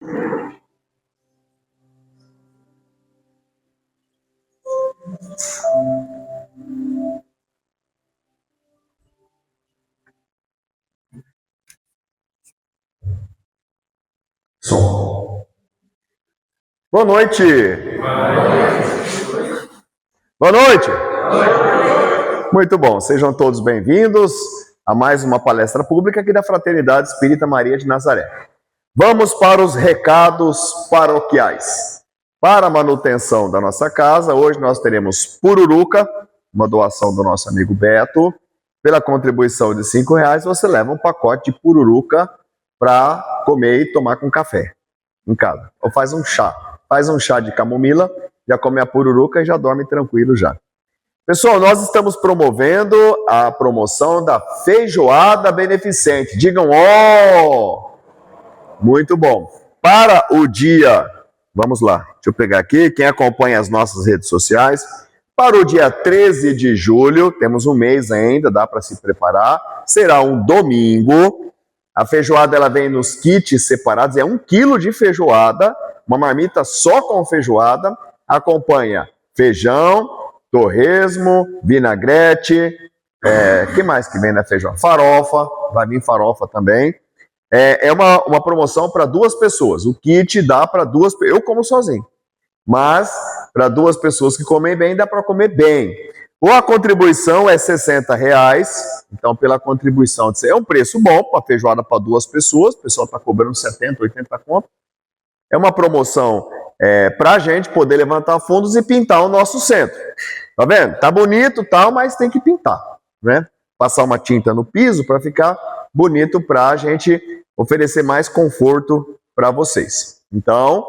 Som. Boa noite. Boa noite. Muito bom, sejam todos bem-vindos a mais uma palestra pública aqui da Fraternidade Espírita Maria de Nazaré. Vamos para os recados paroquiais. Para a manutenção da nossa casa, hoje nós teremos pururuca, uma doação do nosso amigo Beto. Pela contribuição de R$5, você leva um pacote de pururuca para comer e tomar com café em casa. Ou faz um chá de camomila, já come a pururuca e já dorme tranquilo já. Pessoal, nós estamos promovendo a promoção da feijoada beneficente. Digam, ó! Muito bom. Para o dia, vamos lá, deixa eu pegar aqui, quem acompanha as nossas redes sociais, para o dia 13 de julho, temos um mês ainda, dá para se preparar, será um domingo. A feijoada ela vem nos kits separados, é 1 quilo de feijoada, uma marmita só com feijoada, acompanha feijão, torresmo, vinagrete, que mais que vem na feijoada? Farofa, vai vir farofa também. É uma promoção para 2 pessoas, o kit dá para 2 pessoas, eu como sozinho, mas para 2 pessoas que comem bem, dá para comer bem. Ou a contribuição é R$60, então pela contribuição, é um preço bom para feijoada para 2 pessoas, o pessoal está cobrando 70, 80 conto. É uma promoção para a gente poder levantar fundos e pintar o nosso centro. Tá vendo? Tá bonito, tal, mas tem que pintar, né? Passar uma tinta no piso para ficar bonito, para a gente oferecer mais conforto para vocês. Então,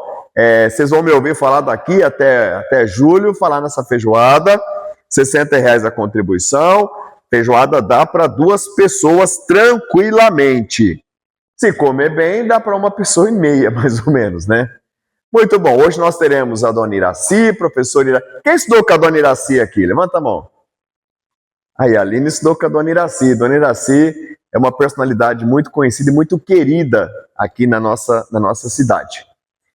vocês vão me ouvir falar daqui até julho, falar nessa feijoada. R$60 a contribuição, feijoada dá para 2 pessoas tranquilamente. Se comer bem, dá para 1,5 pessoa, mais ou menos, né? Muito bom, hoje nós teremos a Dona Iraci, professora Iraci. Quem estudou com a Dona Iraci aqui? Levanta a mão. Aí, a Aline estudou com a Dona Iraci. Dona Iraci é uma personalidade muito conhecida e muito querida aqui na nossa cidade.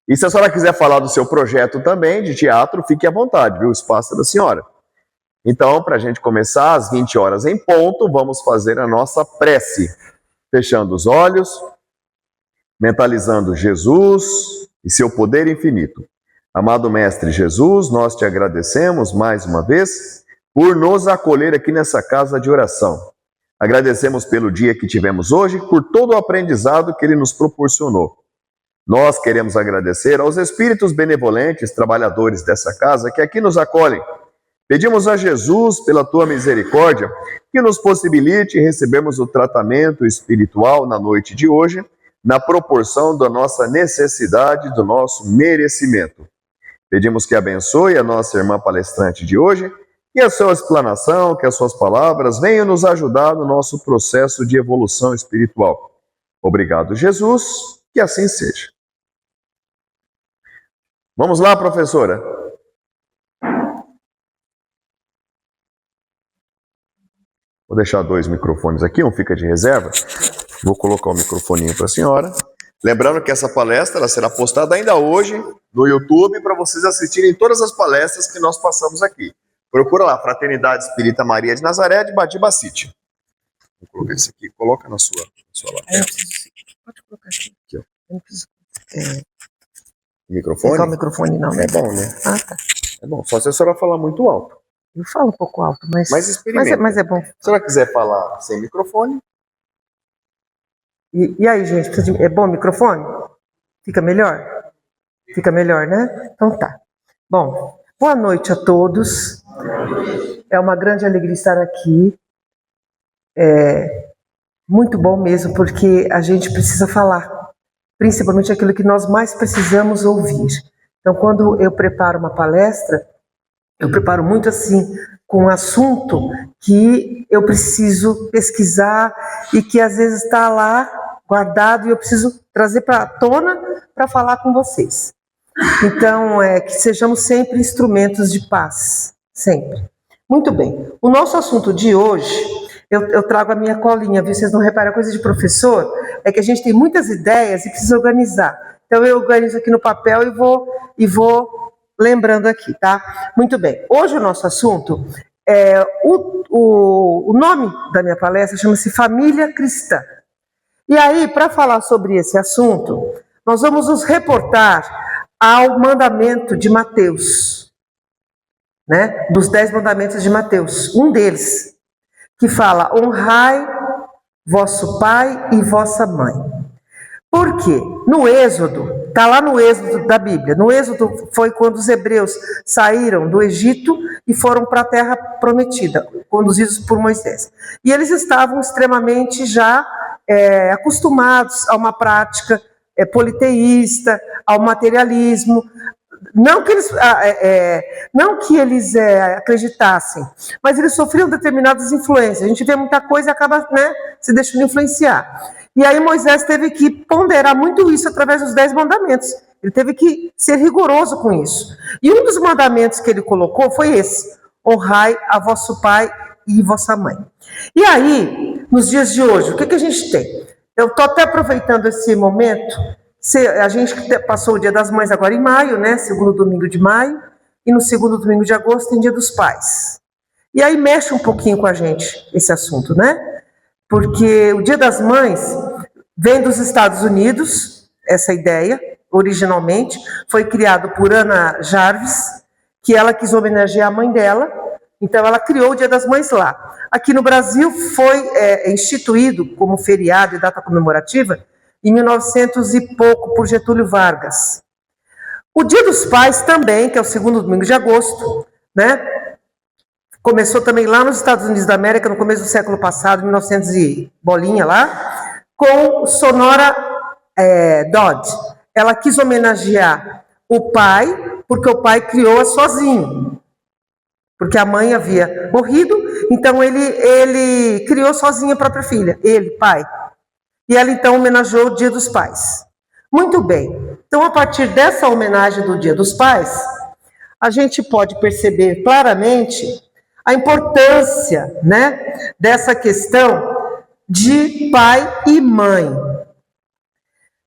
E se a senhora quiser falar do seu projeto também, de teatro, fique à vontade, viu? O espaço é da senhora. Então, para a gente começar, às 20 horas em ponto, vamos fazer a nossa prece. Fechando os olhos, mentalizando Jesus e seu poder infinito. Amado Mestre Jesus, nós te agradecemos mais uma vez por nos acolher aqui nessa casa de oração. Agradecemos pelo dia que tivemos hoje, por todo o aprendizado que ele nos proporcionou. Nós queremos agradecer aos espíritos benevolentes, trabalhadores dessa casa, que aqui nos acolhem. Pedimos a Jesus, pela tua misericórdia, que nos possibilite recebermos o tratamento espiritual na noite de hoje, na proporção da nossa necessidade, do nosso merecimento. Pedimos que abençoe a nossa irmã palestrante de hoje, que a sua explanação, que as suas palavras venham nos ajudar no nosso processo de evolução espiritual. Obrigado, Jesus, que assim seja. Vamos lá, professora. Vou deixar 2 microfones aqui, um fica de reserva. Vou colocar o microfoninho para a senhora. Lembrando que essa palestra ela será postada ainda hoje no YouTube para vocês assistirem todas as palestras que nós passamos aqui. Procura lá, Fraternidade Espírita Maria de Nazaré, de Batiba City. Vou colocar esse aqui, coloca na sua lapela. Pode colocar aqui. Aqui, ó. Eu não preciso. Microfone? Não o microfone não, né? É bom, né? Ah, tá. É bom, só se a senhora falar muito alto. Eu falo um pouco alto, mas experimenta. Mas é bom. Se a senhora quiser falar sem microfone. E aí, gente, é bom o microfone? Fica melhor? Fica melhor, né? Então tá. Bom, boa noite a todos. É uma grande alegria estar aqui. É muito bom mesmo, porque a gente precisa falar, principalmente aquilo que nós mais precisamos ouvir. Então, quando eu preparo uma palestra, eu preparo muito assim, com um assunto que eu preciso pesquisar e que às vezes está lá guardado e eu preciso trazer para a tona para falar com vocês. Então, que sejamos sempre instrumentos de paz, sempre. Muito bem, o nosso assunto de hoje, eu trago a minha colinha, viu? Vocês não reparam, a coisa de professor é que a gente tem muitas ideias e precisa organizar. Então eu organizo aqui no papel e vou lembrando aqui, tá? Muito bem. Hoje o nosso assunto é o nome da minha palestra chama-se Família Cristã. E aí, para falar sobre esse assunto, nós vamos nos reportar ao mandamento de Mateus, né? Dos 10 mandamentos de Mateus, um deles, que fala: honrai vosso pai e vossa mãe. Por quê? No Êxodo, está lá no Êxodo da Bíblia. No Êxodo foi quando os hebreus saíram do Egito e foram para a terra prometida, conduzidos por Moisés. E eles estavam extremamente já acostumados a uma prática politeísta, ao materialismo. Não que eles acreditassem, mas eles sofriam determinadas influências. A gente vê muita coisa e acaba se deixando influenciar. E aí Moisés teve que ponderar muito isso através dos 10 mandamentos. Ele teve que ser rigoroso com isso. E um dos mandamentos que ele colocou foi esse: honrai a vosso pai e vossa mãe. E aí, nos dias de hoje, o que a gente tem? Eu estou até aproveitando esse momento. A gente passou o Dia das Mães agora em maio, né? Segundo domingo de maio. E no segundo domingo de agosto tem Dia dos Pais. E aí mexe um pouquinho com a gente esse assunto, né? Porque o Dia das Mães vem dos Estados Unidos, essa ideia, originalmente. Foi criado por Ana Jarvis, que ela quis homenagear a mãe dela. Então ela criou o Dia das Mães lá. Aqui no Brasil foi instituído como feriado e data comemorativa em 1900 e pouco, por Getúlio Vargas. O Dia dos Pais também, que é o segundo domingo de agosto, né? Começou também lá nos Estados Unidos da América, no começo do século passado, 1900 e bolinha lá, com Sonora Dodd. Ela quis homenagear o pai, porque o pai criou-a sozinho. Porque a mãe havia morrido, então ele criou sozinho a própria filha, ele, pai. E ela então homenageou o Dia dos Pais. Muito bem. Então, a partir dessa homenagem do Dia dos Pais, a gente pode perceber claramente a importância, né, dessa questão de pai e mãe.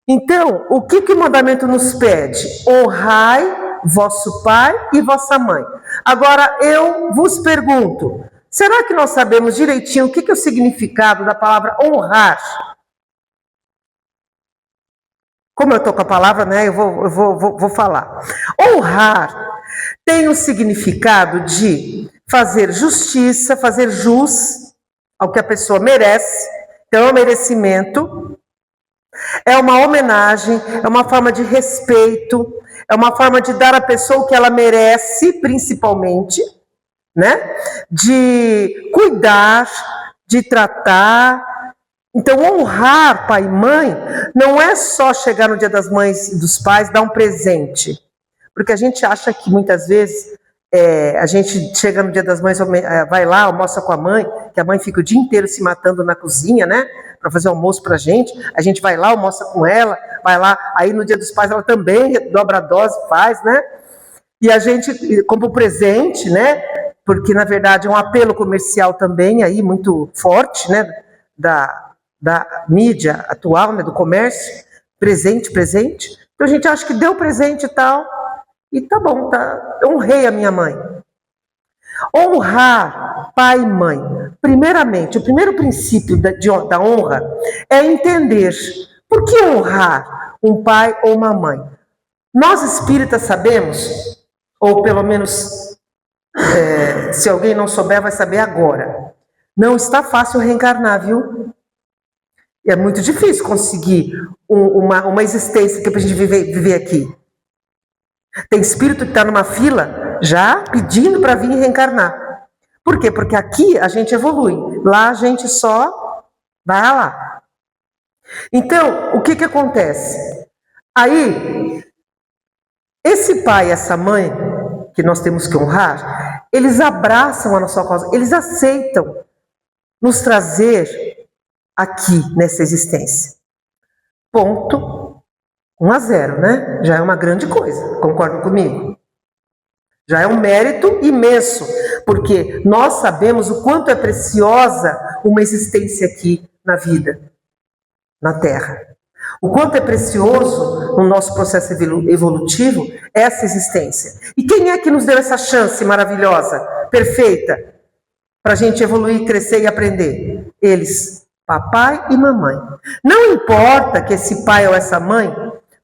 Então, o que o mandamento nos pede? Honrai vosso pai e vossa mãe. Agora, eu vos pergunto, será que nós sabemos direitinho o que é o significado da palavra honrar? Como eu estou com a palavra, né, eu vou falar. Honrar tem o significado de fazer justiça, fazer jus ao que a pessoa merece. Então, é um merecimento, é uma homenagem, é uma forma de respeito, é uma forma de dar à pessoa o que ela merece, principalmente, né? De cuidar, de tratar. Então, honrar pai e mãe não é só chegar no Dia das Mães e dos Pais, dar um presente. Porque a gente acha que muitas vezes a gente chega no Dia das Mães, vai lá, almoça com a mãe, que a mãe fica o dia inteiro se matando na cozinha, né? Para fazer almoço pra gente. A gente vai lá, almoça com ela, vai lá, aí no Dia dos Pais ela também dobra a dose, faz, né? E a gente compra o presente, né? Porque, na verdade, é um apelo comercial também aí muito forte, né? Da mídia atual, né, do comércio, presente. Então a gente acha que deu presente e tal, e tá bom, tá, honrei a minha mãe. Honrar pai e mãe. Primeiramente, o primeiro princípio da honra é entender por que honrar um pai ou uma mãe. Nós espíritas sabemos, ou pelo menos se alguém não souber vai saber agora, não está fácil reencarnar, viu? É muito difícil conseguir uma existência que a gente viver aqui. Tem espírito que está numa fila já pedindo para vir reencarnar. Por quê? Porque aqui a gente evolui. Lá a gente só vai lá. Então, o que acontece? Aí, esse pai e essa mãe, que nós temos que honrar, eles abraçam a nossa causa, eles aceitam nos trazer aqui nessa existência. Ponto 1-0, né? Já é uma grande coisa, concordam comigo? Já é um mérito imenso, porque nós sabemos o quanto é preciosa uma existência aqui na vida, na Terra. O quanto é precioso no nosso processo evolutivo essa existência. E quem é que nos deu essa chance maravilhosa, perfeita, para a gente evoluir, crescer e aprender? Eles, papai e mamãe. Não importa que esse pai ou essa mãe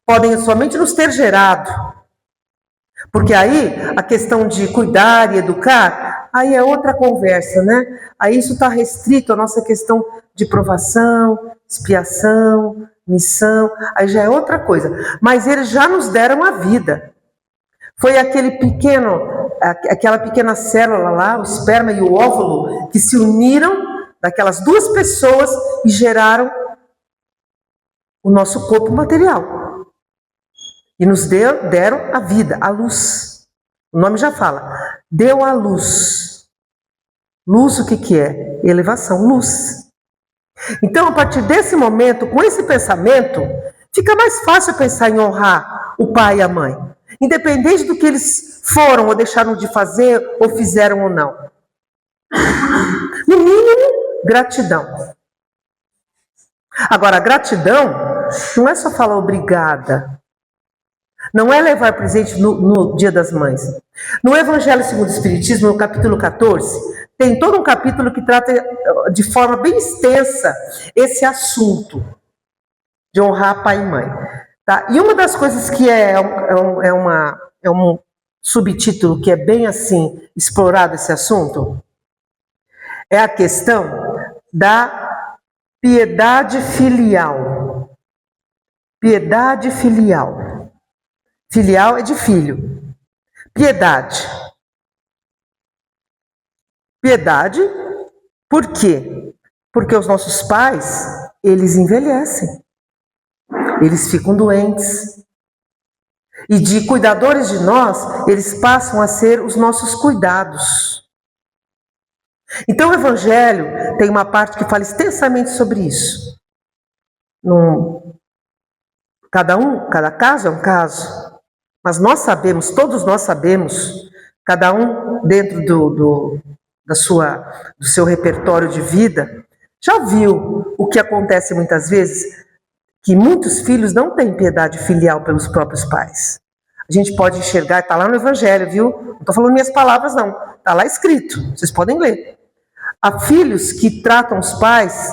podem somente nos ter gerado, porque aí a questão de cuidar e educar, aí é outra conversa, né? Aí isso está restrito à nossa questão de provação, expiação, missão, aí já é outra coisa. Mas eles já nos deram a vida. Foi aquela pequena célula lá, o esperma e o óvulo, que se uniram daquelas duas pessoas e geraram o nosso corpo material. E nos deram a vida, a luz. O nome já fala. Deu a luz. Luz o que é? Elevação, luz. Então, a partir desse momento, com esse pensamento, fica mais fácil pensar em honrar o pai e a mãe. Independente do que eles foram ou deixaram de fazer, ou fizeram ou não. No mínimo, gratidão. Agora, gratidão não é só falar obrigada. Não é levar presente no Dia das Mães. No Evangelho segundo o Espiritismo, no capítulo 14, tem todo um capítulo que trata de forma bem extensa esse assunto de honrar pai e mãe. Tá? E uma das coisas que é um subtítulo que é bem assim explorado esse assunto é a questão da piedade filial. Piedade filial. Filial é de filho. Piedade. Piedade, por quê? Porque os nossos pais, eles envelhecem. Eles ficam doentes. E de cuidadores de nós, eles passam a ser os nossos cuidados. Então o Evangelho tem uma parte que fala extensamente sobre isso. Cada caso é um caso. Mas nós sabemos, todos nós sabemos, cada um dentro do seu repertório de vida, já viu o que acontece muitas vezes? Que muitos filhos não têm piedade filial pelos próprios pais. A gente pode enxergar, está lá no Evangelho, viu? Não estou falando minhas palavras, não. Está lá escrito, vocês podem ler. Há filhos que tratam os pais,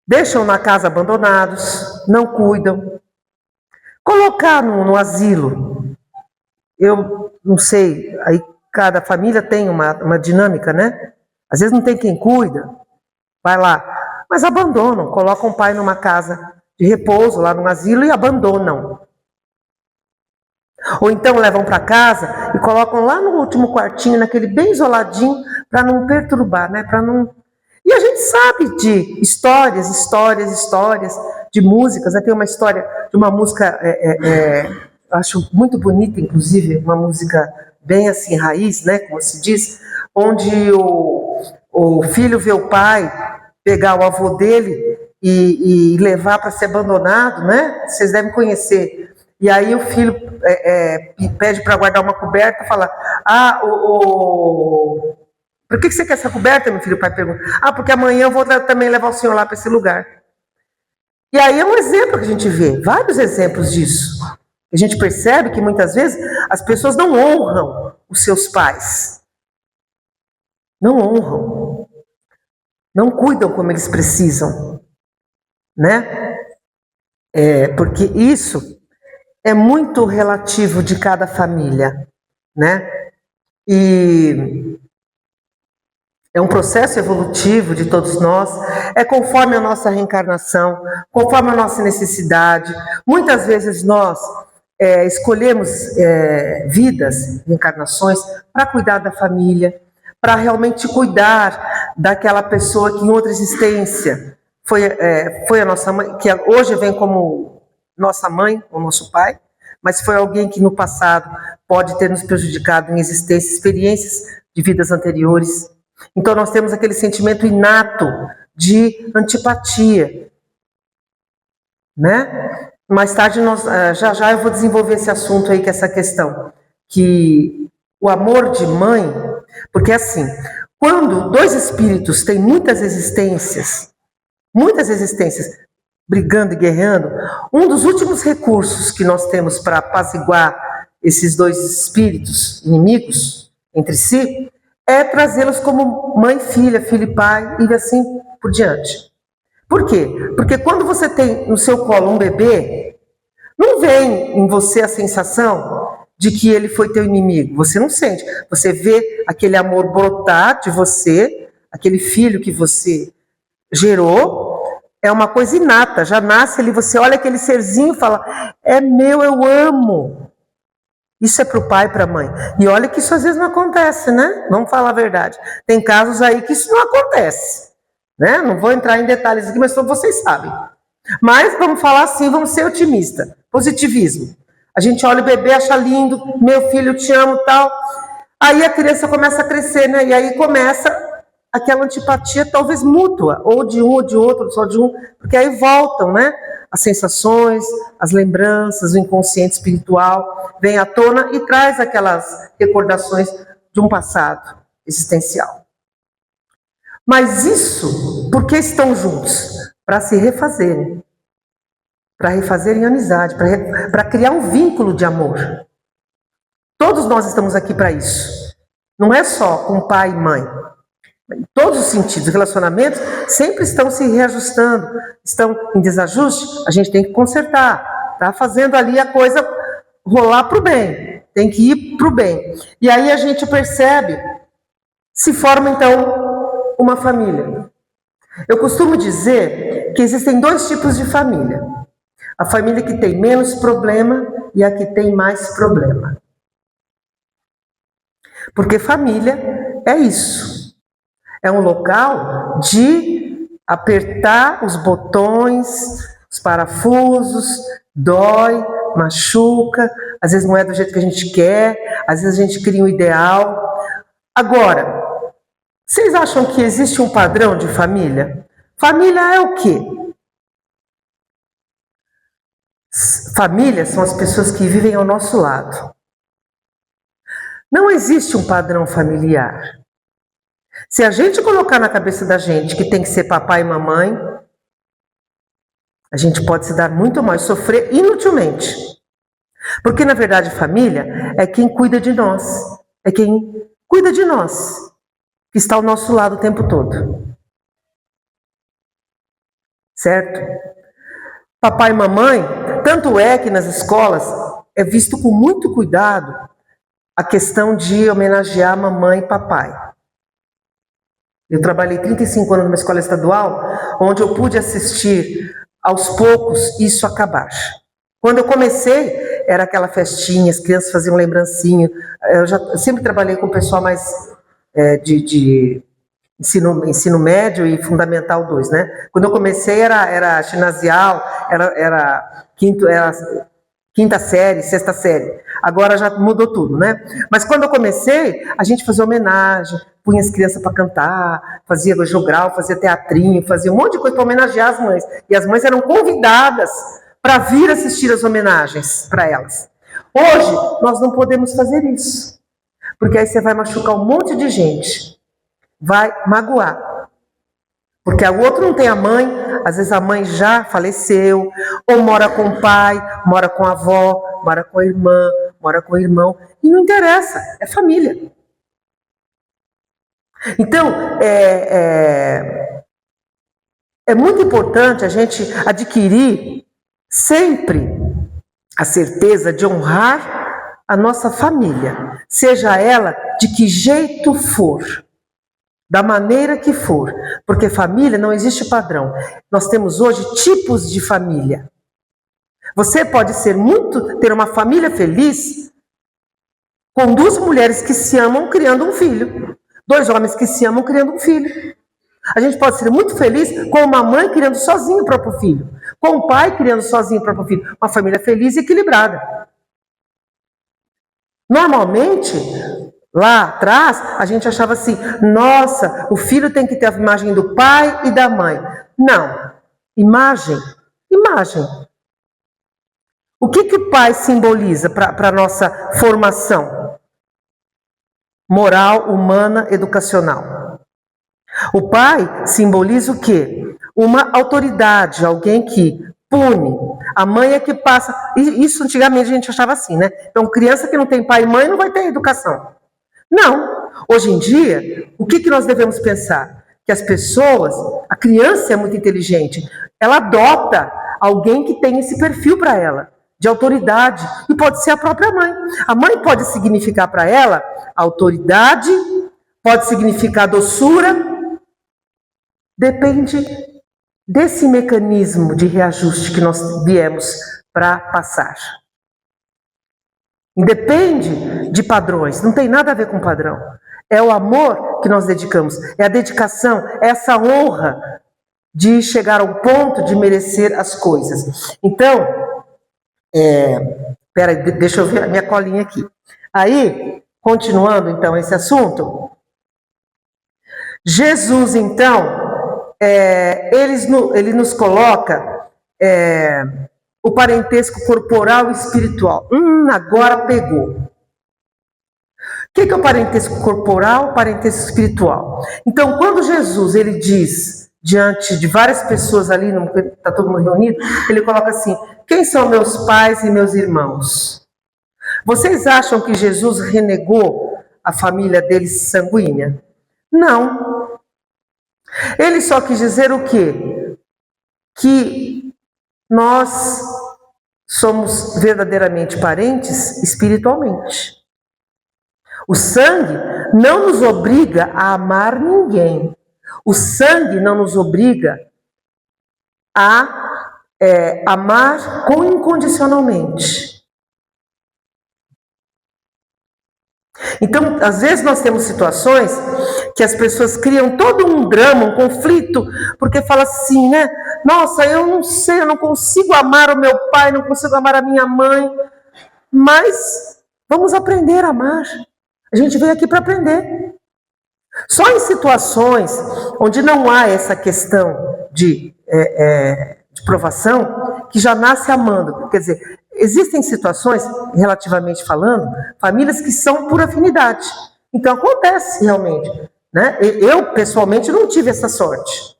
deixam na casa abandonados, não cuidam. Colocar no asilo, eu não sei, aí cada família tem uma dinâmica, né? Às vezes não tem quem cuida, vai lá, mas abandonam, colocam o pai numa casa de repouso, lá no asilo, e abandonam. Ou então levam para casa e colocam lá no último quartinho, naquele bem isoladinho, para não perturbar, né? Para não... E a gente sabe de histórias de músicas. Tem uma história de uma música, acho muito bonita, inclusive, uma música bem assim, raiz, né, como se diz, onde o filho vê o pai pegar o avô dele e levar para ser abandonado, né? Vocês devem conhecer. E aí o filho pede para guardar uma coberta e fala, por que você quer essa coberta, meu filho? O pai pergunta. Porque amanhã eu vou também levar o senhor lá para esse lugar. E aí é um exemplo que a gente vê, vários exemplos disso. A gente percebe que muitas vezes as pessoas não honram os seus pais. Não honram. Não cuidam como eles precisam. Né? Porque isso é muito relativo de cada família. Né? E é um processo evolutivo de todos nós, é conforme a nossa reencarnação, conforme a nossa necessidade. Muitas vezes nós escolhemos vidas, reencarnações, para cuidar da família, para realmente cuidar daquela pessoa que em outra existência foi a nossa mãe, que hoje vem como nossa mãe ou nosso pai, mas foi alguém que no passado pode ter nos prejudicado em existências, experiências de vidas anteriores. Então nós temos aquele sentimento inato de antipatia, né? Mais tarde, já eu vou desenvolver esse assunto aí, que é essa questão, que o amor de mãe, porque assim, quando dois espíritos têm muitas existências, muitas existências brigando e guerreando. Um dos últimos recursos que nós temos para apaziguar esses dois espíritos inimigos entre si é trazê-los como mãe e filha, filho e pai, e assim por diante. Por quê? Porque quando você tem no seu colo um bebê, não vem em você a sensação de que ele foi teu inimigo. Você não sente. Você vê aquele amor brotar de você, aquele filho que você gerou, é uma coisa inata, já nasce ali, você olha aquele serzinho e fala, é meu, eu amo. Isso é para o pai e para a mãe. E olha que isso às vezes não acontece, né? Vamos falar a verdade. Tem casos aí que isso não acontece, né? Não vou entrar em detalhes aqui, mas todos vocês sabem. Mas vamos falar assim, vamos ser otimistas. Positivismo. A gente olha o bebê, acha lindo, meu filho, te amo, tal. Aí a criança começa a crescer, né? E aí começa aquela antipatia talvez mútua, ou de um ou de outro, só de um, porque aí voltam, né? As sensações, as lembranças, o inconsciente espiritual vem à tona e traz aquelas recordações de um passado existencial. Mas isso, por que estão juntos? Para se refazerem. Para refazerem amizade, para criar um vínculo de amor. Todos nós estamos aqui para isso. Não é só com pai e mãe. Em todos os sentidos, relacionamentos sempre estão se reajustando, estão em desajuste, a gente tem que consertar, tá fazendo ali a coisa rolar para o bem, tem que ir para o bem. E aí a gente percebe, se forma então uma família. Eu costumo dizer que existem dois tipos de família. A família que tem menos problema e a que tem mais problema. Porque família é isso. É um local de apertar os botões, os parafusos, dói, machuca, às vezes não é do jeito que a gente quer, às vezes a gente cria um ideal. Agora, vocês acham que existe um padrão de família? Família é o quê? Família são as pessoas que vivem ao nosso lado. Não existe um padrão familiar. Se a gente colocar na cabeça da gente que tem que ser papai e mamãe, a gente pode se dar muito mal e sofrer inutilmente. Porque, na verdade, família é quem cuida de nós. É quem cuida de nós, que está ao nosso lado o tempo todo. Certo? Papai e mamãe, tanto é que nas escolas é visto com muito cuidado a questão de homenagear mamãe e papai. Eu trabalhei 35 anos numa escola estadual, onde eu pude assistir aos poucos isso acabar. Quando eu comecei, era aquela festinha, as crianças faziam lembrancinho. Eu sempre trabalhei com o pessoal mais de ensino médio e fundamental 2, né? Quando eu comecei era ginasial, era quinta série, sexta série. Agora já mudou tudo, né? Mas quando eu comecei, a gente fazia homenagem, punha as crianças para cantar, fazia jogral, fazia teatrinho, fazia um monte de coisa para homenagear as mães. E as mães eram convidadas para vir assistir as homenagens para elas. Hoje, nós não podemos fazer isso. Porque aí você vai machucar um monte de gente. Vai magoar. Porque o outro não tem a mãe, às vezes a mãe já faleceu, ou mora com o pai, mora com a avó, mora com a irmã, mora com o irmão, e não interessa, é família. Então, é muito importante a gente adquirir sempre a certeza de honrar a nossa família, seja ela de que jeito for. Da maneira que for, porque família não existe padrão. Nós temos hoje tipos de família. Você pode ter uma família feliz com 2 mulheres que se amam criando um filho, 2 homens que se amam criando um filho. A gente pode ser muito feliz com uma mãe criando sozinho o próprio filho, com um pai criando sozinho o próprio filho. Uma família feliz e equilibrada. Normalmente, lá atrás, a gente achava assim, nossa, o filho tem que ter a imagem do pai e da mãe. Não. Imagem. O que o pai simboliza para a nossa formação? Moral, humana, educacional. O pai simboliza o quê? uma autoridade, alguém que pune. A mãe é que passa. Isso antigamente a gente achava assim, né? Então, criança que não tem pai e mãe não vai ter educação. Não. Hoje em dia, o que nós devemos pensar? Que as pessoas, a criança é muito inteligente, ela adota alguém que tem esse perfil para ela, de autoridade, e pode ser a própria mãe. A mãe pode significar para ela autoridade, pode significar doçura, depende desse mecanismo de reajuste que nós viemos para passar. Independe de padrões, não tem nada a ver com padrão. É o amor que nós dedicamos, é a dedicação, é essa honra de chegar ao ponto de merecer as coisas. Então, peraí, deixa eu ver a minha colinha aqui. Aí, continuando então esse assunto, Jesus então, ele nos coloca o parentesco corporal e espiritual. Agora pegou. O que é o parentesco corporal, o parentesco espiritual? Então, quando Jesus ele diz, diante de várias pessoas ali, está todo mundo reunido, ele coloca assim: quem são meus pais e meus irmãos? Vocês acham que Jesus renegou a família deles sanguínea? Não. Ele só quis dizer o quê? Que nós somos verdadeiramente parentes espiritualmente. O sangue não nos obriga a amar ninguém. O sangue não nos obriga a amar incondicionalmente. Então, às vezes nós temos situações que as pessoas criam todo um drama, um conflito, porque fala assim, né? Nossa, eu não sei, eu não consigo amar o meu pai, não consigo amar a minha mãe, mas vamos aprender a amar. A gente veio aqui para aprender. Só em situações onde não há essa questão de provação, que já nasce amando. Quer dizer, existem situações, relativamente falando, famílias que são por afinidade. Então acontece realmente. Né? Eu, pessoalmente, não tive essa sorte.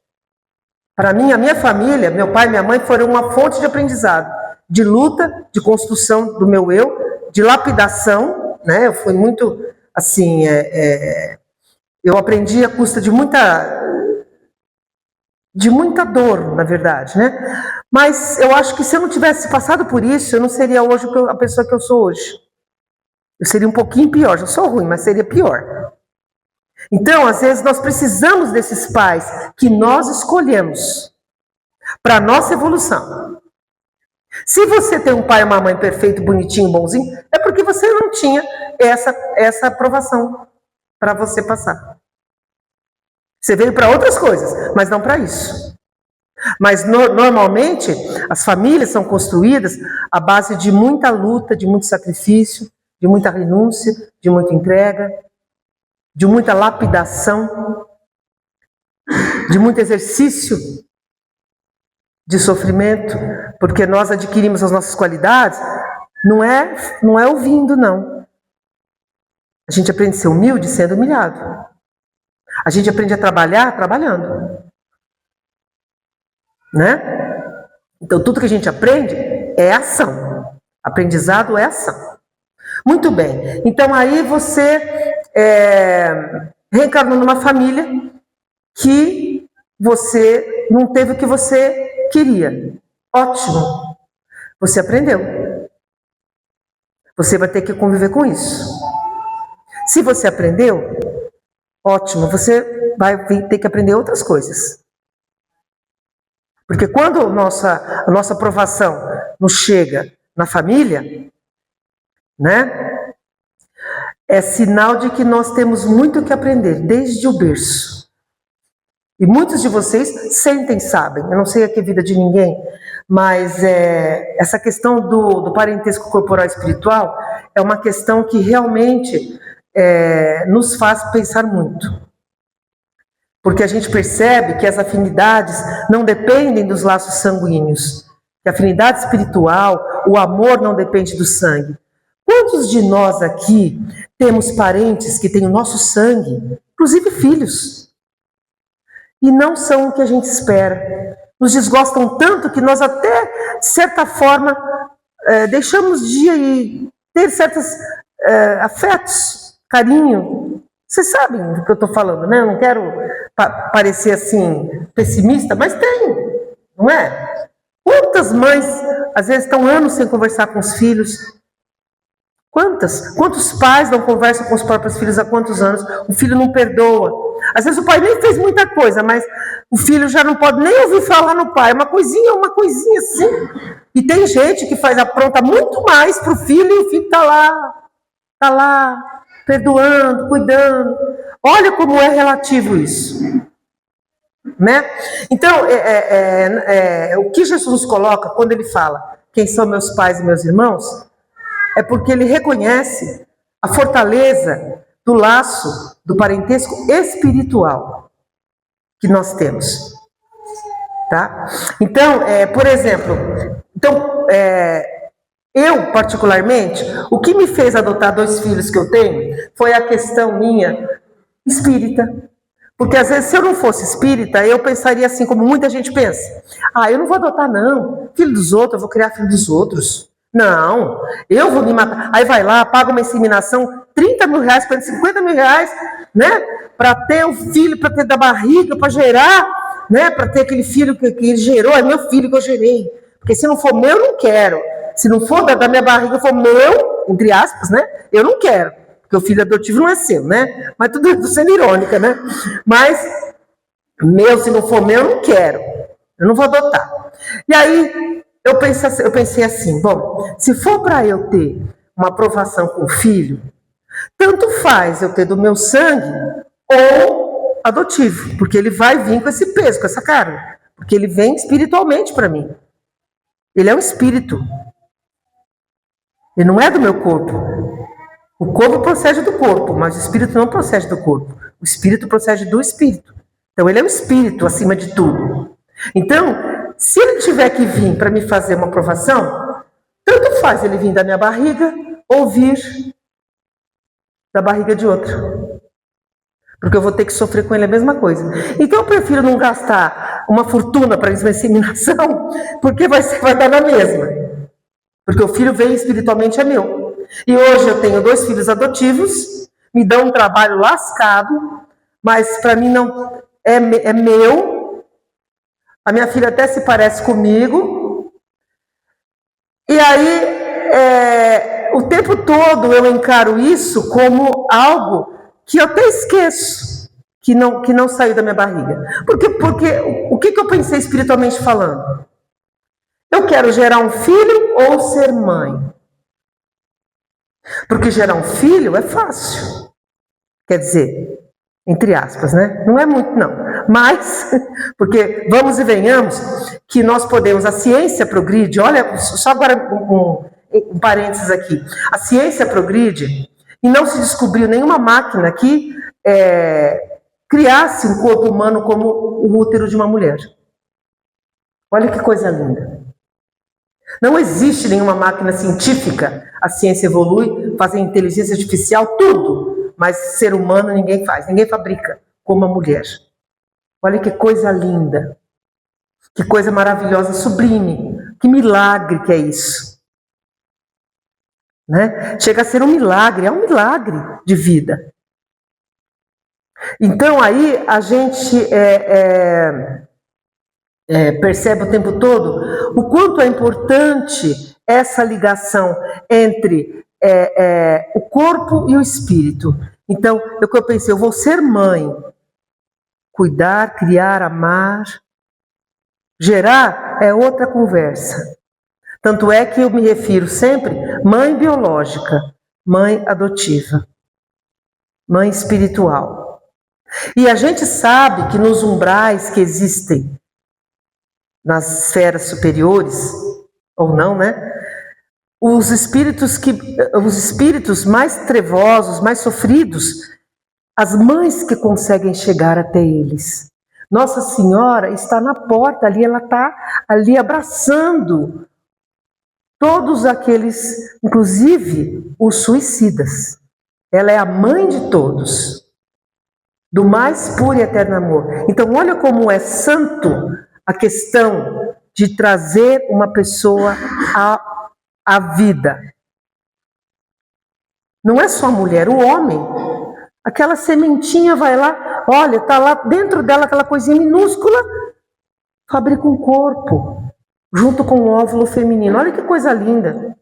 Para mim, a minha família, meu pai e minha mãe foram uma fonte de aprendizado, de luta, de construção do meu eu, de lapidação. Né? Eu fui muito, assim, eu aprendi à custa de muita dor, na verdade, né? Mas eu acho que se eu não tivesse passado por isso, eu não seria hoje a pessoa que eu sou hoje. Eu seria um pouquinho pior. Já sou ruim, mas seria pior. Então, às vezes, nós precisamos desses pais que nós escolhemos para a nossa evolução. Se você tem um pai e uma mãe perfeito, bonitinho, bonzinho, é porque você não tinha essa aprovação para você passar. Você veio para outras coisas, mas não para isso. Mas normalmente as famílias são construídas à base de muita luta, de muito sacrifício, de muita renúncia, de muita entrega, de muita lapidação, de muito exercício de sofrimento, porque nós adquirimos as nossas qualidades, não é ouvindo, não. A gente aprende a ser humilde sendo humilhado. A gente aprende a trabalhar trabalhando. Né? Então, tudo que a gente aprende é ação. Aprendizado é ação. Muito bem. Então, aí você reencarnou numa família que você não teve o que você queria. Ótimo. Você aprendeu. Você vai ter que conviver com isso. Se você aprendeu, ótimo, você vai ter que aprender outras coisas. Porque quando a nossa aprovação nos chega na família, né, é sinal de que nós temos muito que aprender, desde o berço. E muitos de vocês sentem, sabem, eu não sei aqui a vida de ninguém, mas essa questão do parentesco corporal e espiritual é uma questão que realmente nos faz pensar muito. Porque a gente percebe que as afinidades não dependem dos laços sanguíneos. Que a afinidade espiritual, o amor não depende do sangue. Quantos de nós aqui temos parentes que têm o nosso sangue, inclusive filhos? e não são o que a gente espera. Nos desgostam tanto que nós até, de certa forma, deixamos de ter certos afetos, carinho. Vocês sabem do que eu estou falando, né? Eu não quero parecer assim pessimista, mas tem, não é? Quantas mães, às vezes, estão anos sem conversar com os filhos? Quantos pais não conversam com os próprios filhos há quantos anos? O filho não perdoa. Às vezes o pai nem fez muita coisa, mas o filho já não pode nem ouvir falar no pai. Uma coisinha assim. E tem gente que apronta muito mais para o filho e o filho está lá, perdoando, cuidando. Olha como é relativo isso. Né? Então, o que Jesus nos coloca quando ele fala quem são meus pais e meus irmãos, é porque ele reconhece a fortaleza do laço do parentesco espiritual que nós temos. Tá? Então, por exemplo, eu particularmente, o que me fez adotar 2 filhos que eu tenho foi a questão minha espírita. Porque às vezes, se eu não fosse espírita, eu pensaria assim, como muita gente pensa: eu não vou adotar não, filho dos outros, eu vou criar filho dos outros. Não, eu vou me matar. Aí vai lá, paga uma inseminação, 30 mil reais, 50 mil reais, né? Para ter o filho, para ter da barriga, para gerar, né? Para ter aquele filho que ele gerou, é meu filho que eu gerei. Porque se não for meu, eu não quero. Se não for da minha barriga, for meu, entre aspas, né? Eu não quero. Porque o filho adotivo não é seu, né? Mas tudo sendo irônica, né? Mas, se não for meu, eu não quero. Eu não vou adotar. E aí, eu pensei assim, bom, se for para eu ter uma aprovação com o filho, tanto faz eu ter do meu sangue ou adotivo, porque ele vai vir com esse peso, com essa carne, porque ele vem espiritualmente para mim. Ele é um espírito. Ele não é do meu corpo. O corpo procede do corpo, mas o espírito não procede do corpo. O espírito procede do espírito. Então ele é um espírito acima de tudo. Então, se ele tiver que vir para me fazer uma aprovação, tanto faz ele vir da minha barriga ou vir da barriga de outro. Porque eu vou ter que sofrer com ele a mesma coisa. Então eu prefiro não gastar uma fortuna para uma inseminação, porque vai dar na mesma. Porque o filho veio espiritualmente é meu. E hoje eu tenho 2 filhos adotivos, me dão um trabalho lascado, mas para mim não é meu. A minha filha até se parece comigo. E aí, o tempo todo eu encaro isso como algo que eu até esqueço, que não saiu da minha barriga. Porque o que eu pensei espiritualmente falando? Eu quero gerar um filho ou ser mãe? Porque gerar um filho é fácil. Quer dizer, entre aspas, né? Não é muito, não. Mas, porque vamos e venhamos, que nós podemos, a ciência progride, olha, só agora um parênteses aqui. A ciência progride e não se descobriu nenhuma máquina que criasse um corpo humano como o útero de uma mulher. Olha que coisa linda. Não existe nenhuma máquina científica. A ciência evolui, fazem inteligência artificial, tudo. Mas ser humano ninguém faz, ninguém fabrica como a mulher. Olha que coisa linda. Que coisa maravilhosa, sublime. Que milagre que é isso. Né? Chega a ser um milagre, é um milagre de vida. Então aí a gente percebe o tempo todo o quanto é importante essa ligação entre o corpo e o espírito. Então, eu pensei, eu vou ser mãe, cuidar, criar, amar, gerar é outra conversa. Tanto é que eu me refiro sempre mãe biológica, mãe adotiva, mãe espiritual. E a gente sabe que nos umbrais que existem nas esferas superiores, ou não, né? Os espíritos mais trevosos, mais sofridos, as mães que conseguem chegar até eles. Nossa Senhora está na porta ali, ela está ali abraçando todos aqueles, inclusive os suicidas. Ela é a mãe de todos. do mais puro e eterno amor. Então, olha como é santo a questão de trazer uma pessoa à vida. Não é só a mulher, o homem. Aquela sementinha vai lá, olha, está lá dentro dela aquela coisinha minúscula, fabrica um corpo, junto com o óvulo feminino. Olha que coisa linda.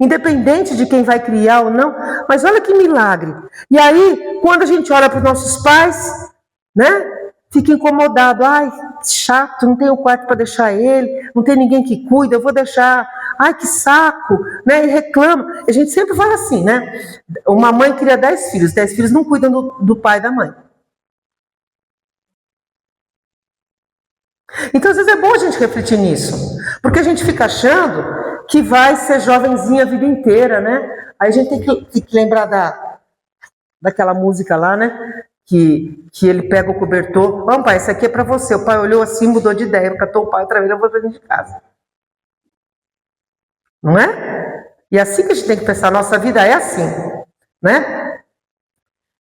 Independente de quem vai criar ou não, mas olha que milagre. E aí, quando a gente olha para os nossos pais, né, fica incomodado. Ai, chato, não tenho quarto para deixar ele, não tem ninguém que cuida, eu vou deixar. Ai, que saco, né, e reclama. A gente sempre fala assim, né? Uma mãe cria 10 filhos, 10 filhos não cuidam do pai e da mãe. Então, às vezes é bom a gente refletir nisso, porque a gente fica achando que vai ser jovenzinha a vida inteira, né? Aí a gente tem que lembrar daquela música lá, né? Que ele pega o cobertor. Vamos, pai, esse aqui é para você. O pai olhou assim, mudou de ideia, catou o pai outra vez, eu vou pra dentro de casa. Não é? E é assim que a gente tem que pensar, nossa vida é assim, né?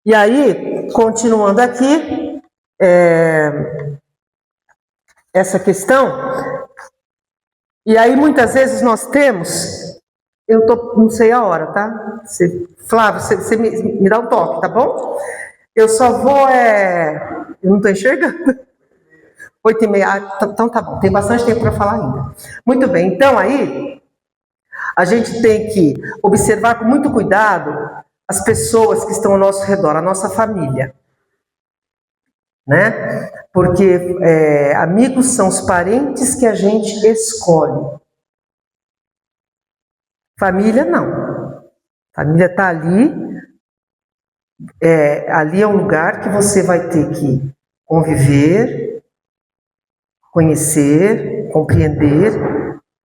E aí, continuando aqui, essa questão... E aí, muitas vezes, nós temos... não sei a hora, tá? Flávio, você me dá um toque, tá bom? Eu só vou... eu não estou enxergando. 8h30. Então tá bom, tem bastante tempo para falar ainda. Muito bem, então aí... A gente tem que observar com muito cuidado as pessoas que estão ao nosso redor, a nossa família. Né? Porque amigos são os parentes que a gente escolhe. Família não. Família está ali. Ali é um lugar que você vai ter que conviver, conhecer, compreender,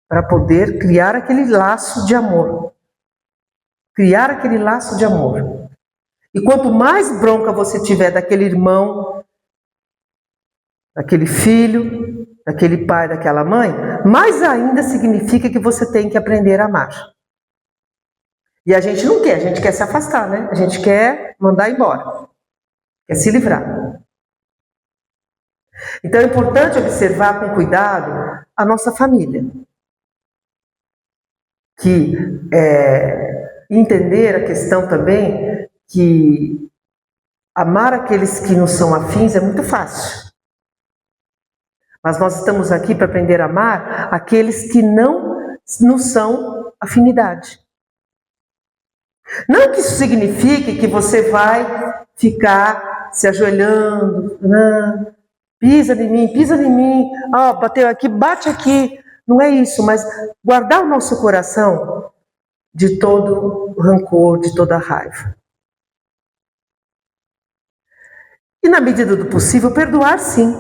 para poder criar aquele laço de amor. Criar aquele laço de amor. E quanto mais bronca você tiver daquele irmão, daquele filho, daquele pai, daquela mãe, mais ainda significa que você tem que aprender a amar. E a gente não quer, a gente quer se afastar, né? A gente quer mandar embora, quer se livrar. Então é importante observar com cuidado a nossa família. Que entender a questão também que amar aqueles que nos são afins é muito fácil. Mas nós estamos aqui para aprender a amar aqueles que não nos são afinidade. Não que isso signifique que você vai ficar se ajoelhando, pisa em mim, bateu aqui, bate aqui. Não é isso, mas guardar o nosso coração de todo rancor, de toda raiva. E na medida do possível, perdoar sim,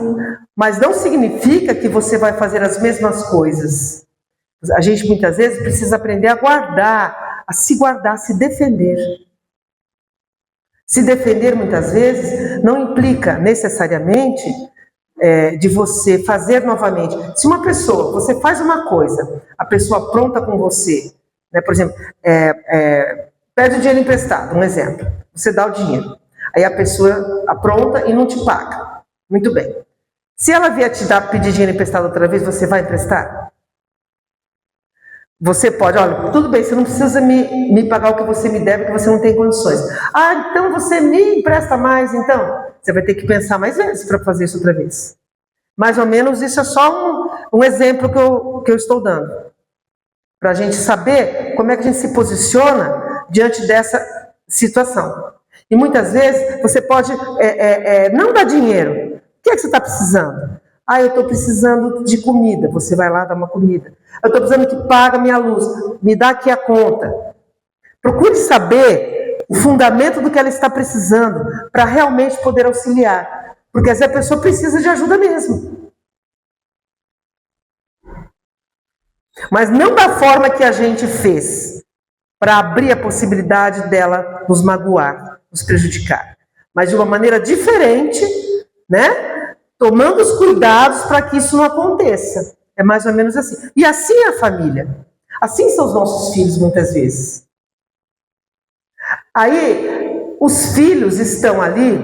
mas não significa que você vai fazer as mesmas coisas. A gente muitas vezes precisa aprender a guardar, a se defender. Se defender muitas vezes não implica necessariamente de você fazer novamente. Se uma pessoa, você faz uma coisa, a pessoa apronta com você, né, por exemplo, pede o dinheiro emprestado, um exemplo, você dá o dinheiro, aí a pessoa apronta e não te paga. Muito bem. Se ela vier te pedir dinheiro emprestado outra vez, você vai emprestar? Você pode, olha, tudo bem, você não precisa me pagar o que você me deve, porque você não tem condições. Ah, então você me empresta mais, então? Você vai ter que pensar mais vezes para fazer isso outra vez. Mais ou menos isso é só um exemplo que eu estou dando. Para a gente saber como é que a gente se posiciona diante dessa situação. E muitas vezes você pode não dar dinheiro. O que é que você está precisando? Ah, eu estou precisando de comida. Você vai lá dar uma comida. Eu estou precisando que pague a minha luz. Me dá aqui a conta. Procure saber o fundamento do que ela está precisando para realmente poder auxiliar. Porque essa pessoa precisa de ajuda mesmo. Mas não da forma que a gente fez, para abrir a possibilidade dela nos magoar, nos prejudicar. Mas de uma maneira diferente, né? Tomando os cuidados para que isso não aconteça. É mais ou menos assim. E assim é a família. Assim são os nossos filhos, muitas vezes. Aí, os filhos estão ali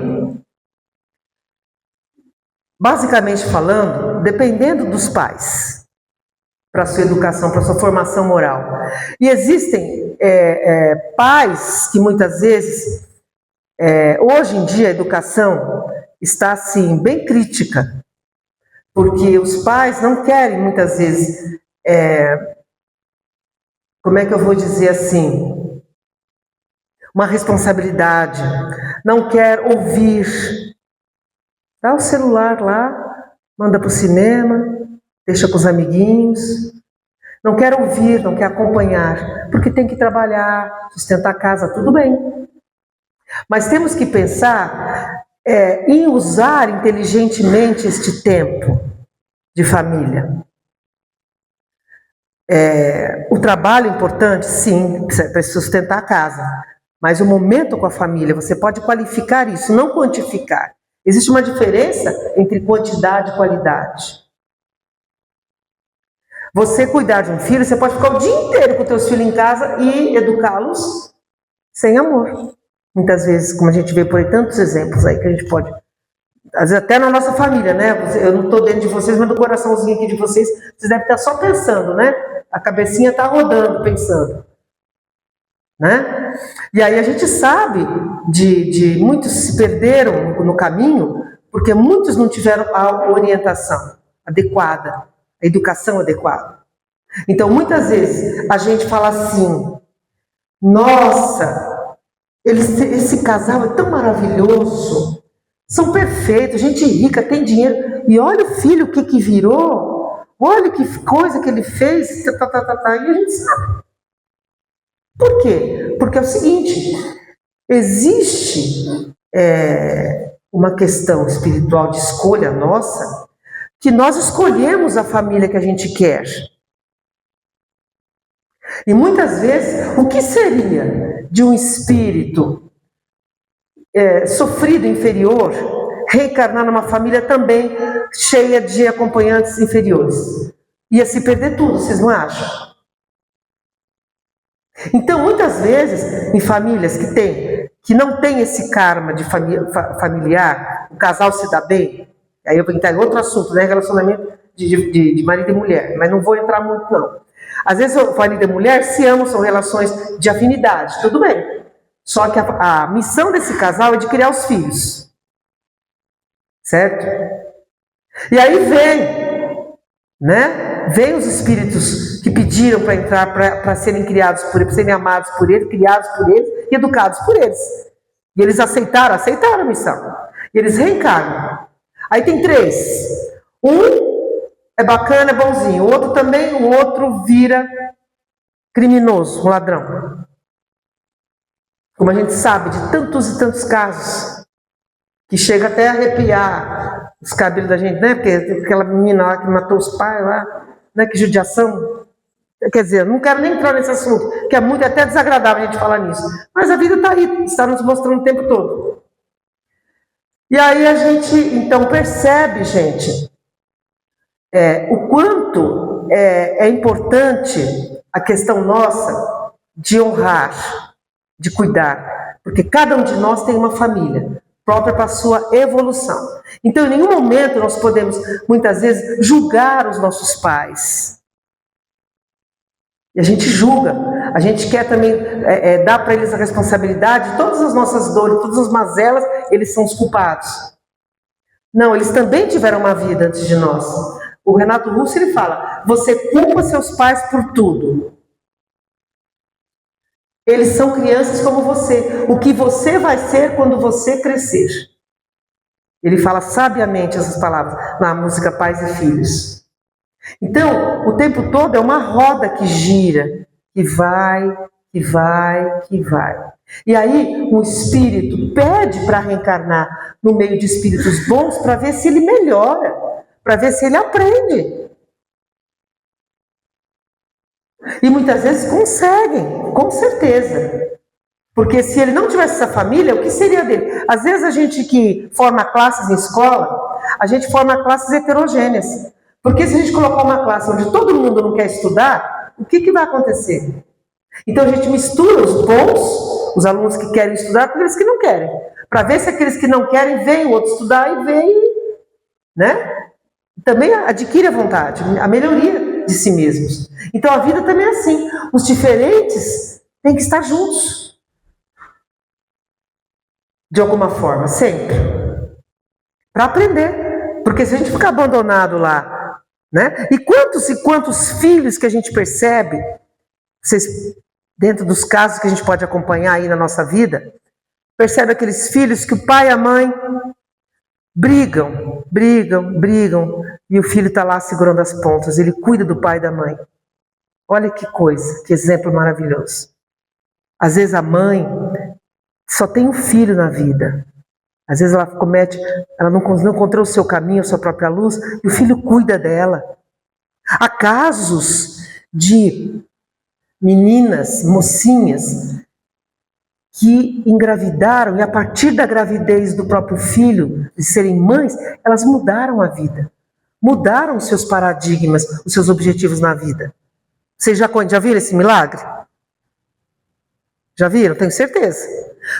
basicamente falando, dependendo dos pais, para sua educação, para sua formação moral. E existem pais que muitas vezes, hoje em dia a educação está assim, bem crítica, porque os pais não querem muitas vezes, como é que eu vou dizer assim, uma responsabilidade, não quer ouvir. Dá o celular lá, manda para o cinema, deixa com os amiguinhos. Não quer ouvir, não quer acompanhar, porque tem que trabalhar, sustentar a casa, tudo bem. Mas temos que pensar em usar inteligentemente este tempo de família. O trabalho é importante, sim, para sustentar a casa. Mas o momento com a família, você pode qualificar isso, não quantificar. Existe uma diferença entre quantidade e qualidade. Você cuidar de um filho, você pode ficar o dia inteiro com os seus filhos em casa e educá-los sem amor. Muitas vezes, como a gente vê por aí, tantos exemplos aí que a gente pode... Às vezes até na nossa família, né? Eu não estou dentro de vocês, mas no coraçãozinho aqui de vocês, vocês devem estar só pensando, né? A cabecinha está rodando, pensando. Né? E aí a gente sabe de muitos se perderam no caminho, porque muitos não tiveram a orientação adequada, a educação adequada. Então, muitas vezes, a gente fala assim, nossa, esse casal é tão maravilhoso, são perfeitos, gente rica, tem dinheiro, e olha o filho o que virou, olha que coisa que ele fez, e a gente sabe. Por quê? Porque é o seguinte, existe uma questão espiritual de escolha nossa, que nós escolhemos a família que a gente quer. E muitas vezes, o que seria de um espírito sofrido inferior reencarnar numa família também cheia de acompanhantes inferiores? Ia se perder tudo, vocês não acham? Então, muitas vezes, em famílias que não tem esse karma de familiar, o casal se dá bem, aí eu vou entrar em outro assunto, né? Relacionamento de marido e mulher, mas não vou entrar muito, não. Às vezes, o marido e a mulher se amam, são relações de afinidade, tudo bem. Só que a missão desse casal é de criar os filhos. Certo? E aí vem os espíritos que pediram para entrar, para serem criados por eles, serem amados por eles, criados por eles e educados por eles. E eles aceitaram a missão. E eles reencarnam. Aí tem 3. Um é bacana, é bonzinho. O outro também, o outro vira criminoso, um ladrão. Como a gente sabe de tantos e tantos casos, que chega até a arrepiar os cabelos da gente, né? Porque aquela menina lá que matou os pais lá, né? Que judiação. Quer dizer, não quero nem entrar nesse assunto, que é muito até desagradável a gente falar nisso. Mas a vida está aí, está nos mostrando o tempo todo. E aí a gente, então, percebe, gente, o quanto é importante a questão nossa de honrar, de cuidar. Porque cada um de nós tem uma família própria para a sua evolução. Então, em nenhum momento nós podemos, muitas vezes, julgar os nossos pais. E a gente julga, a gente quer também dar para eles a responsabilidade de todas as nossas dores, todas as mazelas, eles são os culpados. Não, eles também tiveram uma vida antes de nós. O Renato Russo, ele fala, você culpa seus pais por tudo. Eles são crianças como você. O que você vai ser quando você crescer? Ele fala sabiamente essas palavras na música Pais e Filhos. Então, o tempo todo é uma roda que gira, que vai, que vai, que vai. E aí, um espírito pede para reencarnar no meio de espíritos bons para ver se ele melhora, para ver se ele aprende. E muitas vezes conseguem, com certeza. Porque se ele não tivesse essa família, o que seria dele? Às vezes a gente que forma classes em escola, a gente forma classes heterogêneas. Porque se a gente colocar uma classe onde todo mundo não quer estudar, o que vai acontecer? Então a gente mistura os bons, os alunos que querem estudar, com aqueles que não querem. Para ver se aqueles que não querem veem o outro estudar e veem né? Também adquire a vontade, a melhoria de si mesmos. Então a vida também é assim. Os diferentes têm que estar juntos. De alguma forma, sempre. Para aprender. Porque se a gente ficar abandonado lá, né? E quantos filhos que a gente percebe, vocês, dentro dos casos que a gente pode acompanhar aí na nossa vida, percebe aqueles filhos que o pai e a mãe brigam, e o filho está lá segurando as pontas, ele cuida do pai e da mãe. Olha que coisa, que exemplo maravilhoso. Às vezes a mãe só tem um filho na vida. Às vezes ela não encontrou o seu caminho, a sua própria luz, e o filho cuida dela. Há casos de meninas, mocinhas, que engravidaram e a partir da gravidez do próprio filho, de serem mães, elas mudaram a vida. Mudaram os seus paradigmas, os seus objetivos na vida. Vocês já viram esse milagre? Já viram? Tenho certeza.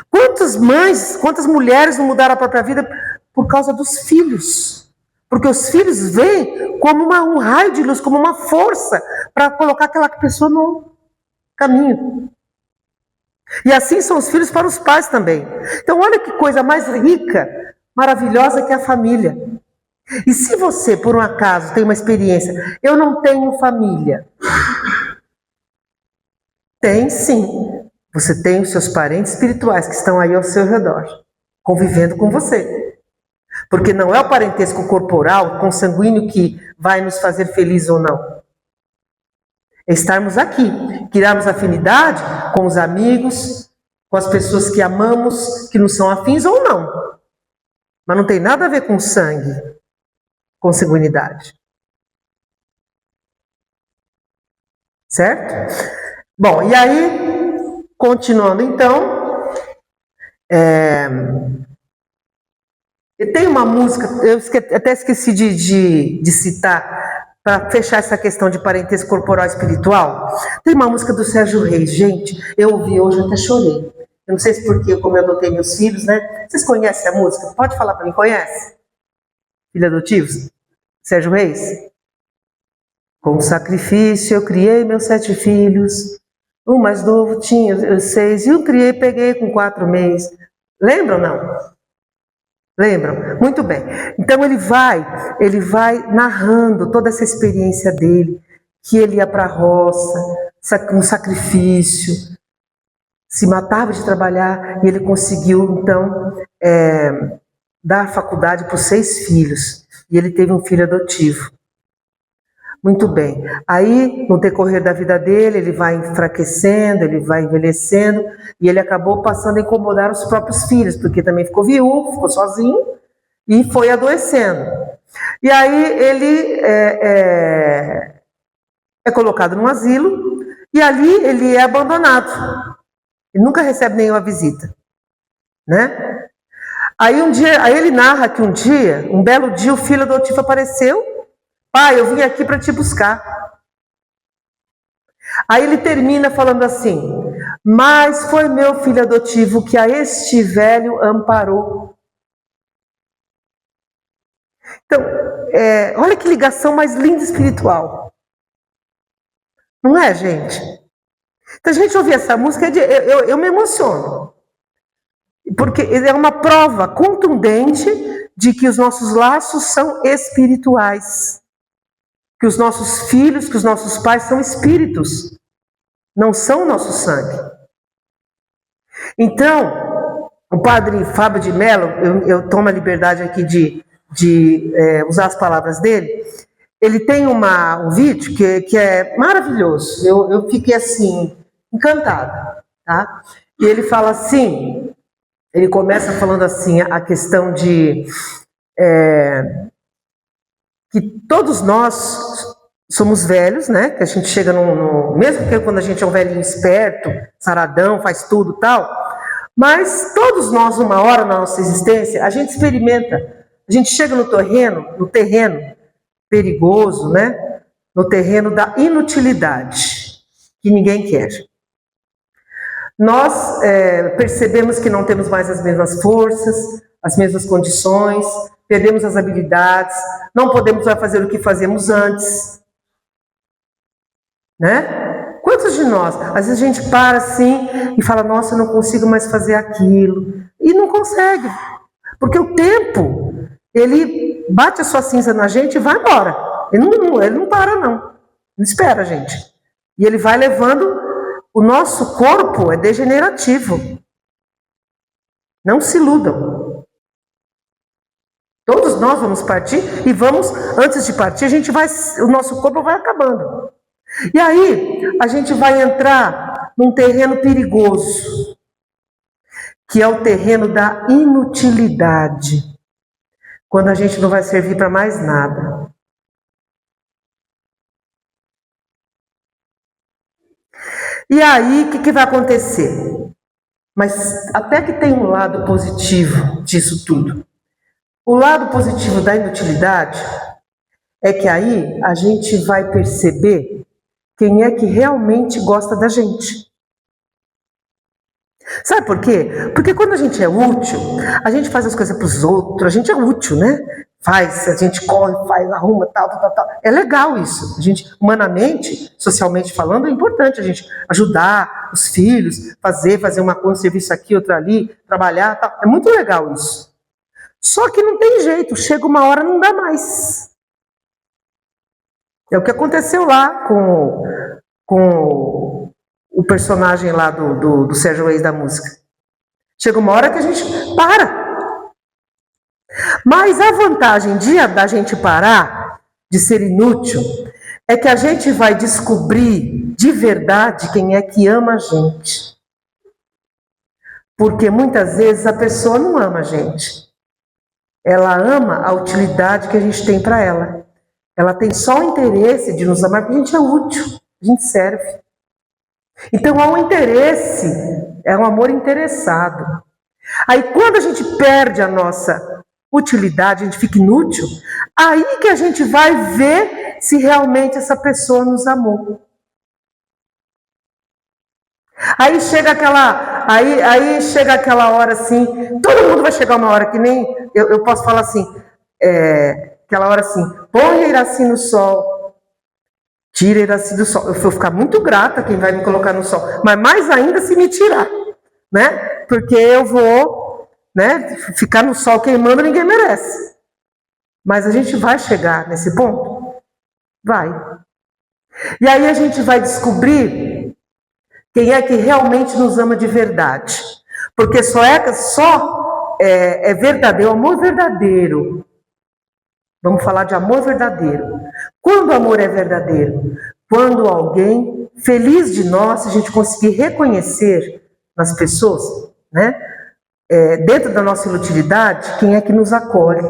Quantas mães, quantas mulheres não mudaram a própria vida por causa dos filhos? Porque os filhos vêm como um raio de luz, como uma força para colocar aquela pessoa no caminho. E assim são os filhos para os pais também. Então olha que coisa mais rica, maravilhosa que é a família. E se você, por um acaso, tem uma experiência, eu não tenho família. Tem sim. Você tem os seus parentes espirituais que estão aí ao seu redor, convivendo com você. Porque não é o parentesco corporal, consanguíneo, que vai nos fazer felizes ou não. É estarmos aqui, criarmos afinidade com os amigos, com as pessoas que amamos, que nos são afins ou não. Mas não tem nada a ver com sangue, com sanguinidade. Certo? Bom, e aí, continuando então, tem uma música, eu até esqueci de citar, para fechar essa questão de parentesco corporal e espiritual. Tem uma música do Sérgio Reis, gente, eu ouvi hoje, até chorei. Eu não sei se porque, como eu adotei meus filhos, né? Vocês conhecem a música? Pode falar para mim, conhece? Filho adotivos? Sérgio Reis? Com sacrifício eu criei meus 7 filhos, o mais novo tinha 6, e o criei, peguei com 4 meses. Lembram ou não? Lembram? Muito bem. Então ele vai narrando toda essa experiência dele, que ele ia para a roça, um sacrifício, se matava de trabalhar, e ele conseguiu, então, dar faculdade para os 6 filhos. E ele teve um filho adotivo. Muito bem. Aí, no decorrer da vida dele, ele vai enfraquecendo, ele vai envelhecendo, e ele acabou passando a incomodar os próprios filhos, porque também ficou viúvo, ficou sozinho, e foi adoecendo. E aí ele é colocado num asilo, e ali ele é abandonado. Ele nunca recebe nenhuma visita. Né? Aí ele narra que um belo dia, o filho adotivo apareceu. Pai, eu vim aqui para te buscar. Aí ele termina falando assim: mas foi meu filho adotivo que a este velho amparou. Então, olha que ligação mais linda espiritual. Não é, gente? Então a gente ouvir essa música, eu me emociono. Porque é uma prova contundente de que os nossos laços são espirituais. Que os nossos filhos, que os nossos pais são espíritos, não são o nosso sangue. Então, o padre Fábio de Mello, eu tomo a liberdade aqui de usar as palavras dele, ele tem um vídeo que é maravilhoso, eu fiquei assim, encantada, tá? E ele fala assim, ele começa falando assim, a questão de... que todos nós somos velhos, né? Que a gente chega mesmo que quando a gente é um velhinho esperto, saradão, faz tudo e tal, mas todos nós, uma hora na nossa existência, a gente experimenta, a gente chega no terreno perigoso, né? No terreno da inutilidade, que ninguém quer. Nós percebemos que não temos mais as mesmas forças, as mesmas condições, perdemos as habilidades, não podemos mais fazer o que fazemos antes. Né? Quantos de nós? Às vezes a gente para assim e fala, nossa, eu não consigo mais fazer aquilo. E não consegue. Porque o tempo, ele bate a sua cinza na gente e vai embora. Ele não para, não. Não espera a gente. E ele vai levando... O nosso corpo é degenerativo. Não se iludam. Todos nós vamos partir e vamos, antes de partir, o nosso corpo vai acabando. E aí, a gente vai entrar num terreno perigoso, que é o terreno da inutilidade, quando a gente não vai servir para mais nada. E aí, o que vai acontecer? Mas até que tem um lado positivo disso tudo. O lado positivo da inutilidade é que aí a gente vai perceber quem é que realmente gosta da gente. Sabe por quê? Porque quando a gente é útil, a gente faz as coisas para os outros, a gente é útil, né? A gente corre, faz, arruma, tal. É legal isso. A gente, humanamente, socialmente falando, é importante a gente ajudar os filhos, fazer um serviço aqui, outro ali, trabalhar, tal. É muito legal isso. Só que não tem jeito, chega uma hora não dá mais. É o que aconteceu lá com o personagem lá do Sérgio Reis da música. Chega uma hora que a gente para. Mas a vantagem da gente parar, de ser inútil, é que a gente vai descobrir de verdade quem é que ama a gente. Porque muitas vezes a pessoa não ama a gente. Ela ama a utilidade que a gente tem para ela. Ela tem só o interesse de nos amar porque a gente é útil, a gente serve. Então há um interesse, é um amor interessado. Aí quando a gente perde a nossa utilidade, a gente fica inútil, aí que a gente vai ver se realmente essa pessoa nos amou. Aí chega aquela hora assim, todo mundo vai chegar uma hora que nem, eu posso falar assim, aquela hora assim, põe Iraci no sol, tira Iraci do sol. Eu vou ficar muito grata quem vai me colocar no sol, mas mais ainda se me tirar, né? Porque eu vou, né, ficar no sol queimando, ninguém merece. Mas a gente vai chegar nesse ponto? Vai. E aí a gente vai descobrir quem é que realmente nos ama de verdade. Porque só é verdadeiro, o amor verdadeiro. Vamos falar de amor verdadeiro. Quando o amor é verdadeiro? Quando alguém, feliz de nós, a gente conseguir reconhecer nas pessoas, né, dentro da nossa inutilidade, quem é que nos acolhe.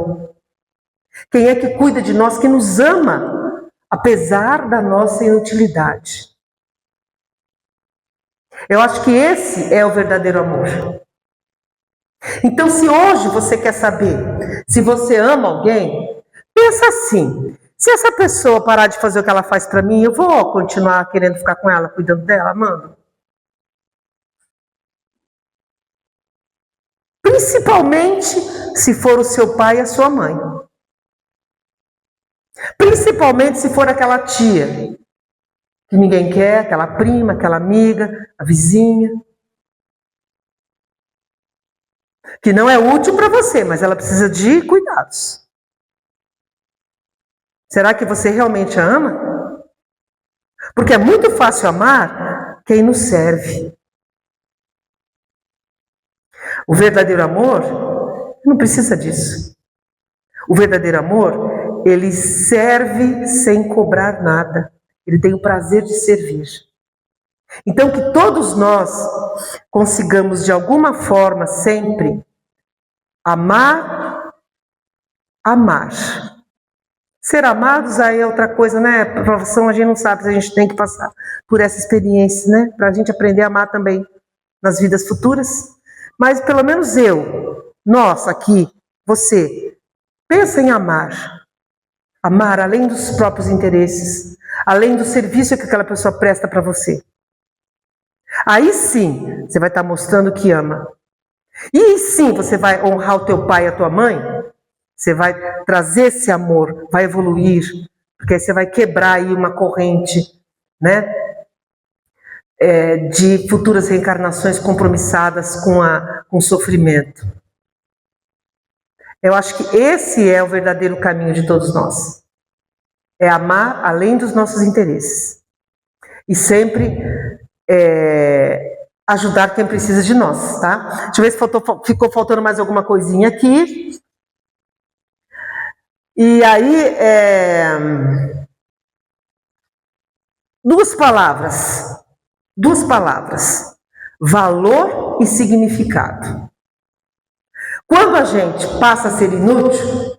Quem é que cuida de nós, que nos ama, apesar da nossa inutilidade. Eu acho que esse é o verdadeiro amor. Então, se hoje você quer saber se você ama alguém, pensa assim, se essa pessoa parar de fazer o que ela faz para mim, eu vou continuar querendo ficar com ela, cuidando dela, amando? Principalmente se for o seu pai e a sua mãe. Principalmente se for aquela tia que ninguém quer, aquela prima, aquela amiga, a vizinha, que não é útil para você, mas ela precisa de cuidados. Será que você realmente a ama? Porque é muito fácil amar quem nos serve. O verdadeiro amor não precisa disso. O verdadeiro amor, ele serve sem cobrar nada. Ele tem o prazer de servir. Então, que todos nós consigamos, de alguma forma, sempre amar. Ser amados aí é outra coisa, né? A profissão a gente não sabe se a gente tem que passar por essa experiência, né? Para a gente aprender a amar também nas vidas futuras. Mas pelo menos nós aqui, você, pensa em amar. Amar além dos próprios interesses, além do serviço que aquela pessoa presta para você. Aí sim, você vai estar mostrando que ama. E sim, você vai honrar o teu pai e a tua mãe, Você vai trazer esse amor, vai evoluir, porque aí você vai quebrar aí uma corrente, né? De futuras reencarnações compromissadas com o sofrimento. Eu acho que esse é o verdadeiro caminho de todos nós. É amar além dos nossos interesses. E sempre ajudar quem precisa de nós, tá? Deixa eu ver se ficou faltando mais alguma coisinha aqui. E aí, duas palavras. Valor e significado. Quando a gente passa a ser inútil,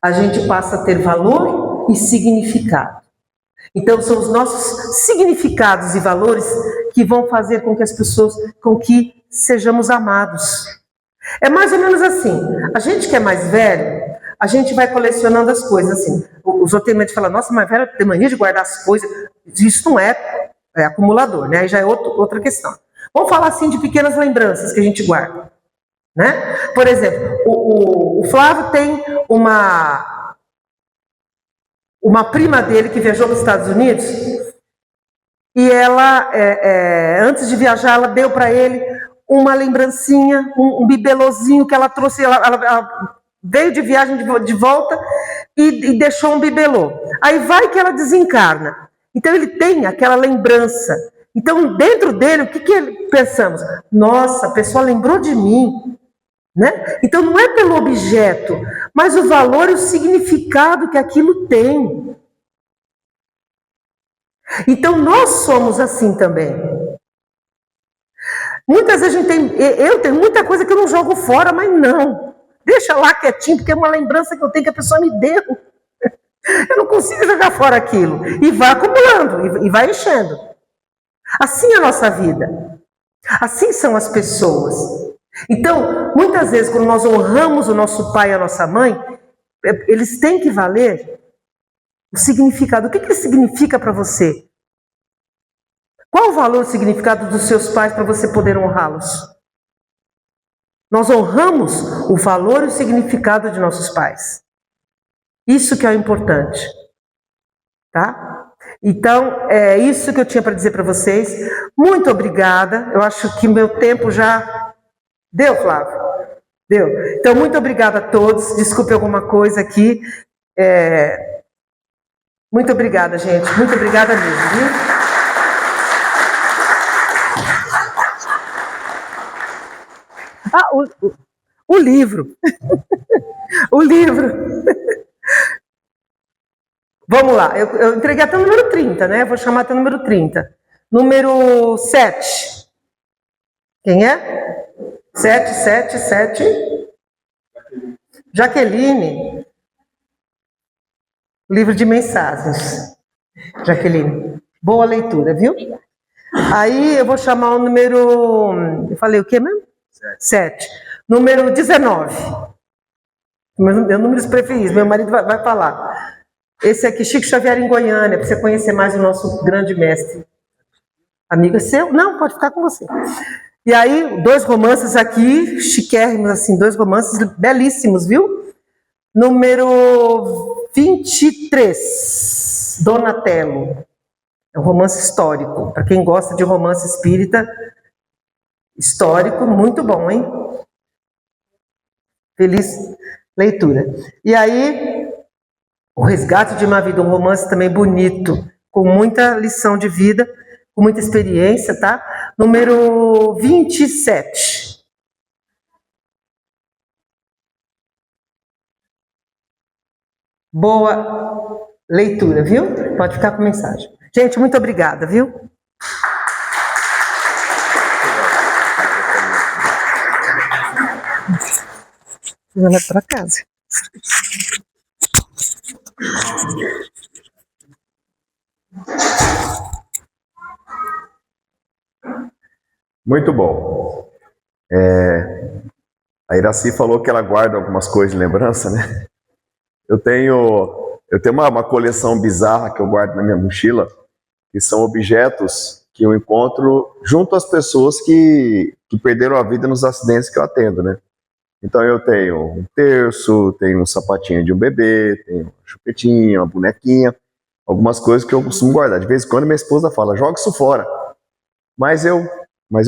a gente passa a ter valor e significado. Então, são os nossos significados e valores que vão fazer com que sejamos amados. É mais ou menos assim, a gente que é mais velho, a gente vai colecionando as coisas, assim. Os outros têm falam, nossa, mais velho tem mania de guardar as coisas. Isso não é acumulador, né? Aí já é outra questão. Vamos falar assim de pequenas lembranças que a gente guarda, né? Por exemplo, o Flávio tem uma prima dele que viajou para os Estados Unidos e ela, antes de viajar, ela deu para ele uma lembrancinha, um bibelozinho que ela trouxe, ela veio de viagem de volta e deixou um bibelô. Aí vai que ela desencarna. Então ele tem aquela lembrança. Então dentro dele, o que pensamos? Nossa, a pessoa lembrou de mim. Né? Então não é pelo objeto, mas o valor e o significado que aquilo tem. Então nós somos assim também. Muitas vezes eu tenho muita coisa que eu não jogo fora, mas não. Deixa lá quietinho, porque é uma lembrança que eu tenho que a pessoa me deu. Eu não consigo jogar fora aquilo. E vai acumulando, e vai enchendo. Assim é a nossa vida. Assim são as pessoas. Então, muitas vezes, quando nós honramos o nosso pai e a nossa mãe, eles têm que valer o significado. O que ele significa para você? Qual o valor e o significado dos seus pais para você poder honrá-los? Nós honramos o valor e o significado de nossos pais. Isso que é o importante. Tá? Então, é isso que eu tinha para dizer para vocês. Muito obrigada. Eu acho que meu tempo já... Deu, Flávio? Deu. Então, muito obrigada a todos. Desculpe alguma coisa aqui. Muito obrigada, gente. Muito obrigada mesmo. Viu? O livro. O livro. Vamos lá. Eu entreguei até o número 30, né? Vou chamar até o número 30. Número 7. Quem é? 777. Jaqueline. Livro de mensagens. Jaqueline. Boa leitura, viu? Aí eu vou chamar o número... Eu falei o quê mesmo? 7. Número 19. Meu número preferido. Meu marido vai falar. Esse aqui, Chico Xavier em Goiânia, para você conhecer mais o nosso grande mestre. Amigo seu? Não, pode ficar com você. E aí, 2 romances aqui, chiquérrimos, assim, 2 romances belíssimos, viu? Número 23, Donatello. É um romance histórico. Para quem gosta de romance espírita, histórico, muito bom, hein? Feliz leitura. E aí, O Resgate de uma Vida, um romance também bonito, com muita lição de vida, com muita experiência, tá? Número 27. Boa leitura, viu? Pode ficar com mensagem. Gente, muito obrigada, viu? Vou levar para casa. Muito bom. A Iraci falou que ela guarda algumas coisas de lembrança, né? Eu tenho uma coleção bizarra que eu guardo na minha mochila, que são objetos que eu encontro junto às pessoas que perderam a vida nos acidentes que eu atendo, né? Então eu tenho um terço, tenho um sapatinho de um bebê, tenho uma chupetinha, uma bonequinha, algumas coisas que eu costumo guardar. De vez em quando minha esposa fala, joga isso fora. Mas eu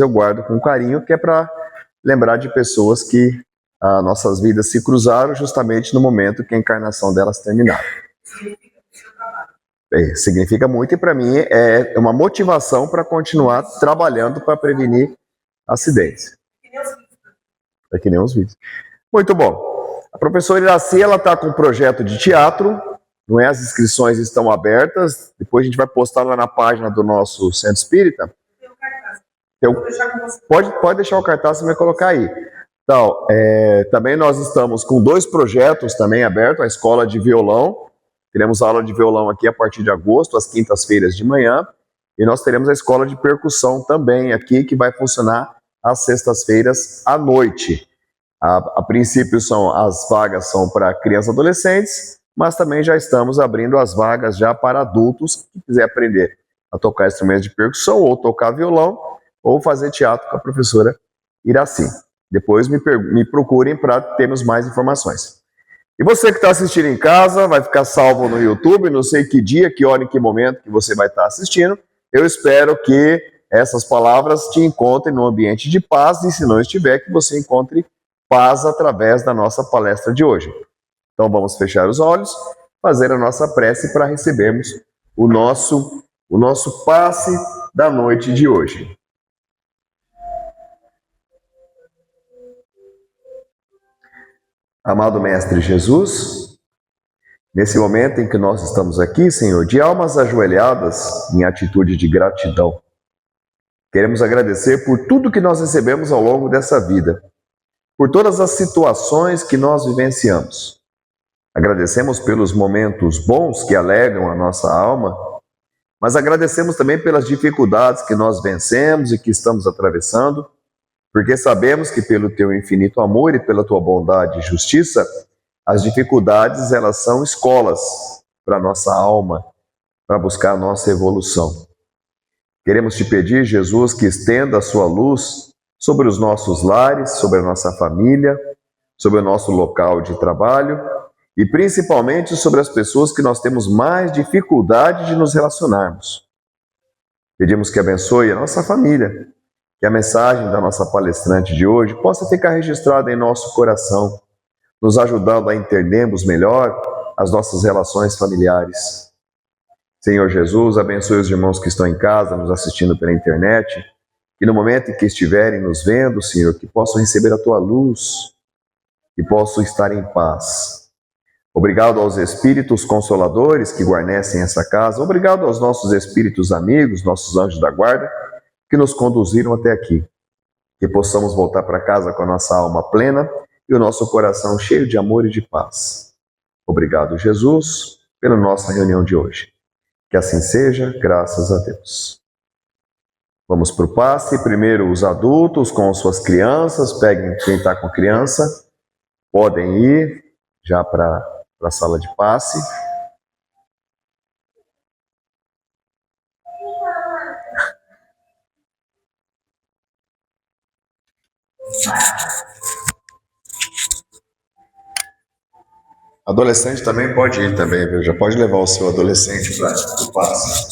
guardo com carinho, que é para lembrar de pessoas que nossas vidas se cruzaram justamente no momento que a encarnação delas terminaram. Significa muito e para mim é uma motivação para continuar trabalhando para prevenir acidentes. É que nem os vídeos. Muito bom. A professora Iraci, ela está com um projeto de teatro, não é? As inscrições estão abertas, depois a gente vai postar lá na página do nosso Centro Espírita. Pode deixar o cartaz, você vai colocar aí. Então, também nós estamos com 2 projetos também abertos, a escola de violão, teremos aula de violão aqui a partir de agosto, às quintas-feiras de manhã, e nós teremos a escola de percussão também aqui, que vai funcionar às sextas-feiras à noite. A princípio as vagas são para crianças e adolescentes, mas também já estamos abrindo as vagas já para adultos que quiser aprender a tocar instrumentos de percussão, ou tocar violão, ou fazer teatro com a professora Iraci. Depois me procurem para termos mais informações. E você que está assistindo em casa, vai ficar salvo no YouTube, não sei que dia, que hora, em que momento que você vai estar assistindo. Eu espero que essas palavras te encontrem num ambiente de paz, e se não estiver, que você encontre paz através da nossa palestra de hoje. Então vamos fechar os olhos, fazer a nossa prece para recebermos o nosso passe da noite de hoje. Amado Mestre Jesus, nesse momento em que nós estamos aqui, Senhor, de almas ajoelhadas em atitude de gratidão, queremos agradecer por tudo que nós recebemos ao longo dessa vida, por todas as situações que nós vivenciamos. Agradecemos pelos momentos bons que alegram a nossa alma, mas agradecemos também pelas dificuldades que nós vencemos e que estamos atravessando, porque sabemos que pelo teu infinito amor e pela tua bondade e justiça, as dificuldades elas são escolas para a nossa alma, para buscar a nossa evolução. Queremos te pedir, Jesus, que estenda a sua luz sobre os nossos lares, sobre a nossa família, sobre o nosso local de trabalho e principalmente sobre as pessoas que nós temos mais dificuldade de nos relacionarmos. Pedimos que abençoe a nossa família, que a mensagem da nossa palestrante de hoje possa ficar registrada em nosso coração, nos ajudando a entendermos melhor as nossas relações familiares. Senhor Jesus, abençoe os irmãos que estão em casa, nos assistindo pela internet, que no momento em que estiverem nos vendo, Senhor, que possam receber a tua luz, que possam estar em paz. Obrigado aos espíritos consoladores que guarnecem essa casa, obrigado aos nossos espíritos amigos, nossos anjos da guarda, que nos conduziram até aqui. Que possamos voltar para casa com a nossa alma plena e o nosso coração cheio de amor e de paz. Obrigado, Jesus, pela nossa reunião de hoje. Que assim seja, graças a Deus. Vamos para o passe. Primeiro os adultos com suas crianças. Peguem quem está com criança. Podem ir já para a sala de passe. Adolescente também pode ir também, viu? Já pode levar o seu adolescente para o passe.